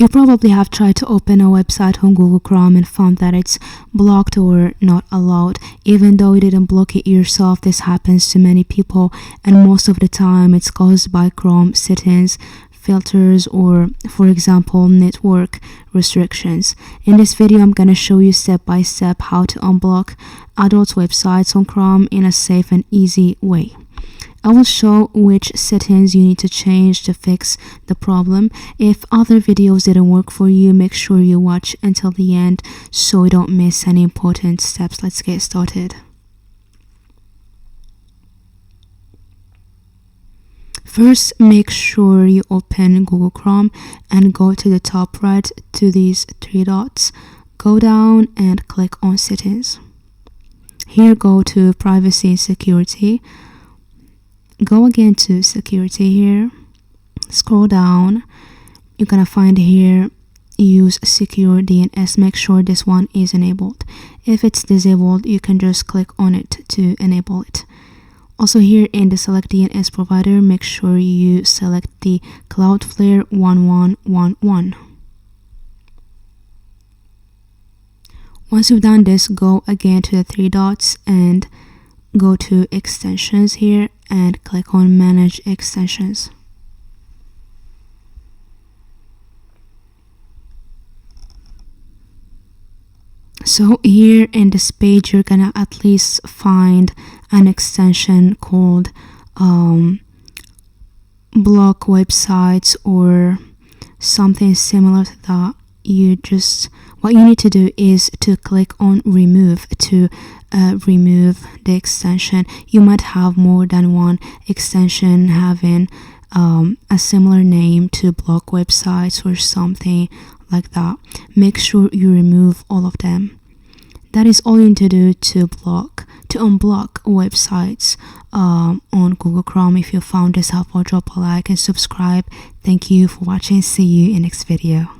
You probably have tried to open a website on Google Chrome and found that it's blocked or not allowed. Even though you didn't block it yourself, this happens to many people, and most of the time it's caused by Chrome settings, filters, or for example network restrictions. In this video I'm gonna show you step by step how to unblock adult websites on Chrome in a safe and easy way. I will show which settings you need to change to fix the problem. If other videos didn't work for you, make sure you watch until the end so you don't miss any important steps. Let's get started. First, make sure you open Google Chrome and go to the top right to these three dots. Go down and click on Settings. Here, go to Privacy and Security. Go again to Security here. Scroll down. You're gonna find here Use Secure DNS. Make sure this one is enabled. If it's disabled, you can just click on it to enable it. Also here in the Select DNS Provider, make sure you select the Cloudflare 1111. Once you've done this, go again to the three dots and go to Extensions here and click on Manage Extensions. So here in this page, you're gonna at least find an extension called Block Websites or something similar to that. What you need to do is to click on Remove to remove the extension. You might have more than one extension having a similar name to block websites or something like that. Make sure you remove all of them. That is all you need to do to unblock websites on Google Chrome. If you found this helpful, drop a like and subscribe. Thank you for watching. See you in next video.